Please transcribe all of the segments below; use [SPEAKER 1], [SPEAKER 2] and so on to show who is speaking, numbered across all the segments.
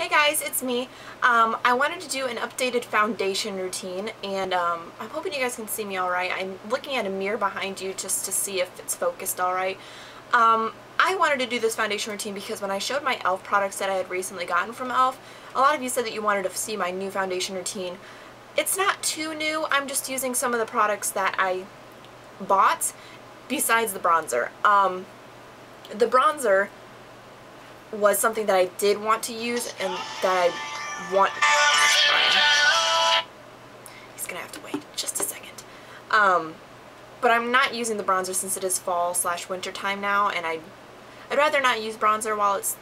[SPEAKER 1] Hey guys, it's me. I wanted to do an updated foundation routine, and I'm hoping you guys can see me alright. I'm looking at a mirror behind you just to see if it's focused alright. I wanted to do this foundation routine because when I showed my e.l.f. products that I had recently gotten from e.l.f., a lot of you said that you wanted to see my new foundation routine. It's not too new, I'm just using some of the products that I bought besides the bronzer. The bronzer was something that I did want to use and that I want. He's gonna have to wait just a second. But I'm not using the bronzer since it is fall/winter time now, and I'd rather not use bronzer while it's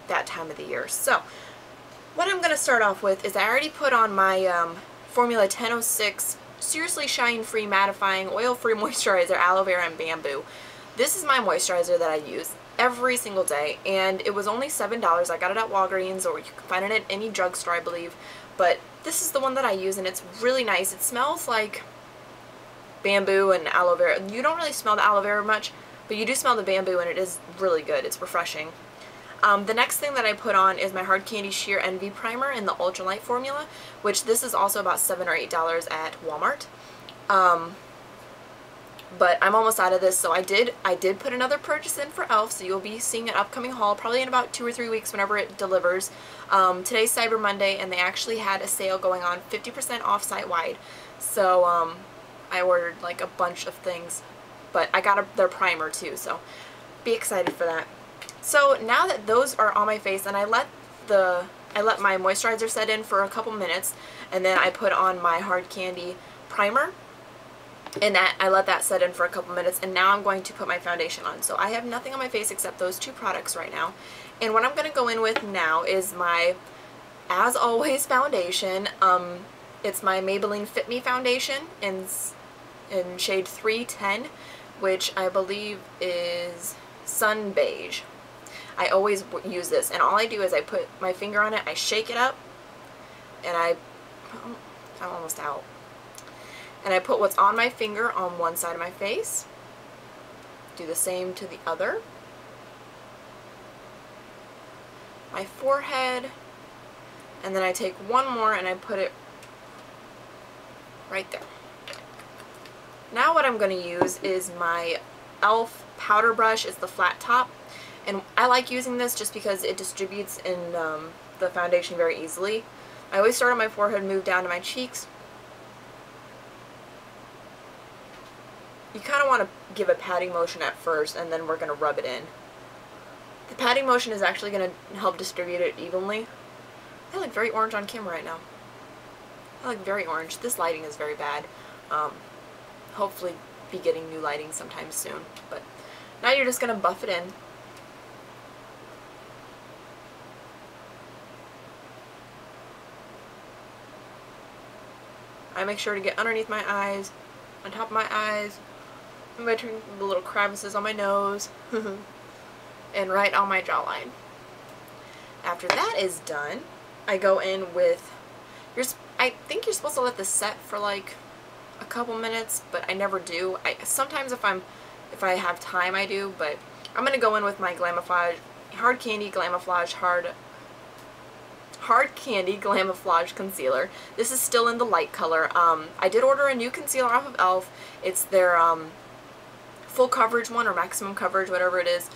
[SPEAKER 1] that time of the year. So what I'm gonna start off with is I already put on my Formula 1006 Seriously Shine Free Mattifying Oil Free Moisturizer Aloe Vera and Bamboo. This is my moisturizer that I use every single day, and it was only $7. I got it at Walgreens, or you can find it at any drugstore, I believe. But this is the one that I use, and it's really nice. It smells like bamboo and aloe vera. You don't really smell the aloe vera much, but you do smell the bamboo, and it is really good. It's refreshing. The next thing that I put on is my Hard Candy Sheer Envy Primer in the Ultralight formula, which this is also about $7 or $8 at Walmart. But I'm almost out of this, so I did put another purchase in for e.l.f., so you'll be seeing an upcoming haul probably in about 2 or 3 weeks whenever it delivers. Today's Cyber Monday, and they actually had a sale going on, 50% off site-wide. So I ordered like a bunch of things, but I got their primer too, so be excited for that. So now that those are on my face, and I let my moisturizer set in for a couple minutes, and then I put on my Hard Candy primer, and I let that set in for a couple minutes, and now I'm going to put my foundation on. So I have nothing on my face except those two products right now. And what I'm going to go in with now is my, as always, foundation. It's my Maybelline Fit Me foundation in shade 310, which I believe is Sun Beige. I always use this, and all I do is I put my finger on it, I shake it up, and I'm almost out. And I put what's on my finger on one side of my face. Do the same to the other. My forehead. And then I take one more and I put it right there. Now what I'm going to use is my e.l.f. powder brush. It's the flat top. And I like using this just because it distributes in the foundation very easily. I always start on my forehead, move down to my cheeks. You kind of want to give a patting motion at first, and then we're going to rub it in. The patting motion is actually going to help distribute it evenly. I look very orange on camera right now. I look very orange. This lighting is very bad. Hopefully be getting new lighting sometime soon. But now you're just going to buff it in. I make sure to get underneath my eyes, on top of my eyes, in between the little crevices on my nose, and right on my jawline. After that is done, I go in with, I think you're supposed to let this set for like a couple minutes, but I never do. Sometimes if I have time I do, but I'm going to go in with my Hard Candy Glamouflage Hard Candy Glamouflage Concealer. This is still in the light color. I did order a new concealer off of e.l.f. It's their full coverage one, or maximum coverage, whatever it is.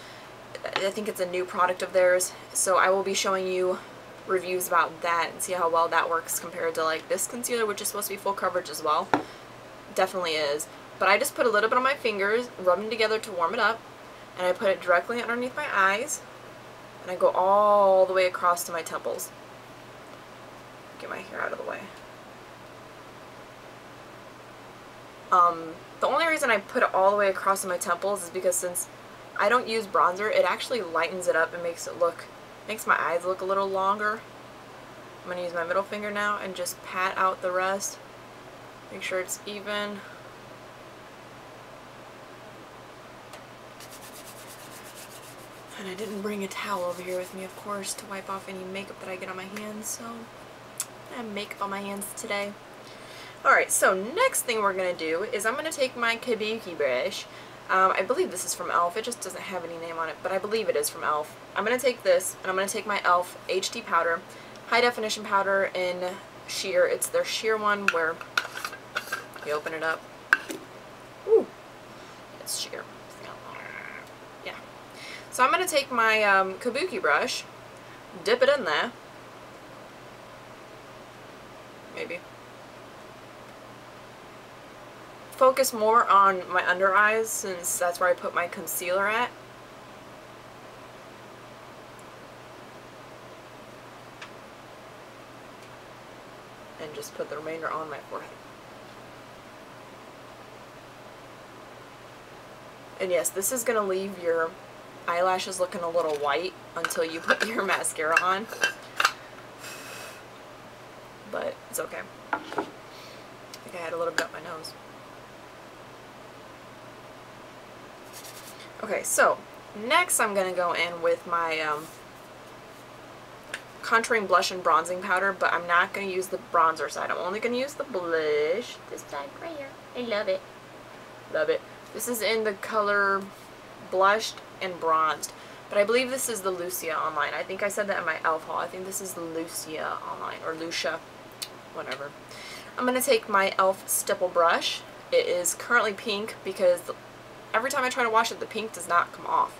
[SPEAKER 1] I think it's a new product of theirs. So I will be showing you reviews about that and see how well that works compared to like this concealer, which is supposed to be full coverage as well. Definitely is. But I just put a little bit on my fingers, rub them together to warm it up, and I put it directly underneath my eyes, and I go all the way across to my temples. Get my hair out of the way. The only reason I put it all the way across to my temples is because since I don't use bronzer, it actually lightens it up and makes my eyes look a little longer. I'm going to use my middle finger now and just pat out the rest. Make sure it's even. And I didn't bring a towel over here with me, of course, to wipe off any makeup that I get on my hands, so I have makeup on my hands today. Alright, so next thing we're going to do is I'm going to take my kabuki brush. I believe this is from e.l.f. It just doesn't have any name on it, but I believe it is from e.l.f. I'm going to take this, and I'm going to take my e.l.f. HD powder, high definition powder in sheer. It's their sheer one where you open it up. Ooh, it's sheer. Yeah. So I'm going to take my kabuki brush, dip it in there. Maybe. Focus more on my under eyes since that's where I put my concealer at. And just put the remainder on my forehead. And yes, this is going to leave your eyelashes looking a little white until you put your mascara on. But it's okay. I think I had a little bit up my nose. Okay, so next I'm going to go in with my contouring blush and bronzing powder, but I'm not going to use the bronzer side. I'm only going to use the blush. This side right here. I love it. Love it. This is in the color blushed and bronzed, but I believe this is the Lucia online. I think I said that in my e.l.f. haul. I think this is the Lucia online, or Lucia, whatever. I'm going to take my e.l.f. stipple brush. It is currently pink because every time I try to wash it, the pink does not come off.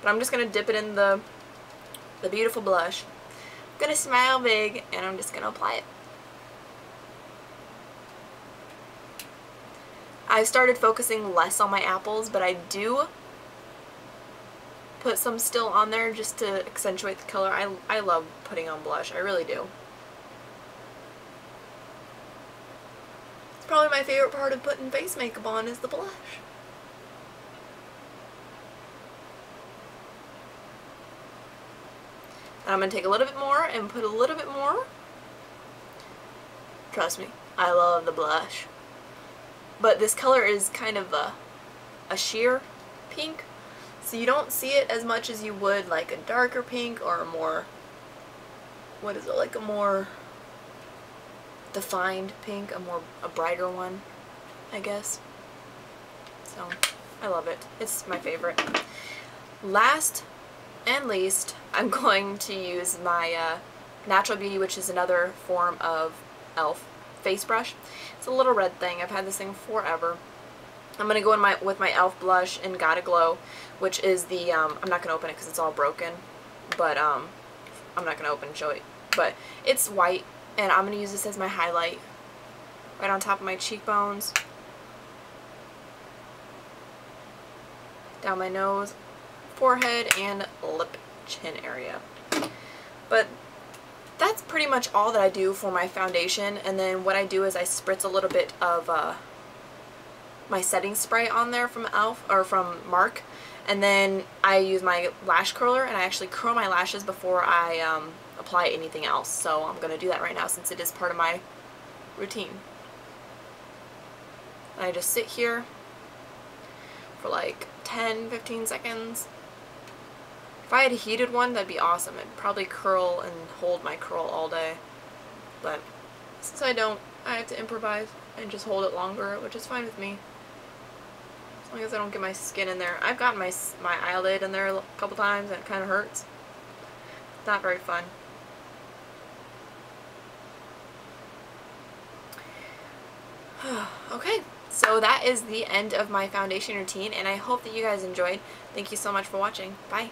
[SPEAKER 1] But I'm just going to dip it in the beautiful blush. I'm going to smile big, and I'm just going to apply it. I started focusing less on my apples, but I do put some still on there just to accentuate the color. I love putting on blush. I really do. It's probably my favorite part of putting face makeup on is the blush. And I'm going to take a little bit more and put a little bit more. Trust me, I love the blush. But this color is kind of a sheer pink, so you don't see it as much as you would like a darker pink or a more, what is it, like a more defined pink, a brighter one, I guess. So, I love it. It's my favorite. Last and least, I'm going to use my Natural Beauty, which is another form of e.l.f. face brush. It's a little red thing. I've had this thing forever. I'm going to go in with my e.l.f. blush in Gotta Glow, which is the, I'm not going to open it because it's all broken, but I'm not going to open and show it. But it's white, and I'm going to use this as my highlight right on top of my cheekbones, down my nose, forehead, and lip chin area. But that's pretty much all that I do for my foundation, and then what I do is I spritz a little bit of my setting spray on there from e.l.f. or from Mark, and then I use my lash curler and I actually curl my lashes before I apply anything else. So I'm going to do that right now since it is part of my routine. And I just sit here for like 10-15 seconds. If I had a heated one, that'd be awesome. It'd probably curl and hold my curl all day. But since I don't, I have to improvise and just hold it longer, which is fine with me. As long as I don't get my skin in there. I've gotten my eyelid in there a couple times and it kind of hurts. It's not very fun. Okay, so that is the end of my foundation routine, and I hope that you guys enjoyed. Thank you so much for watching. Bye.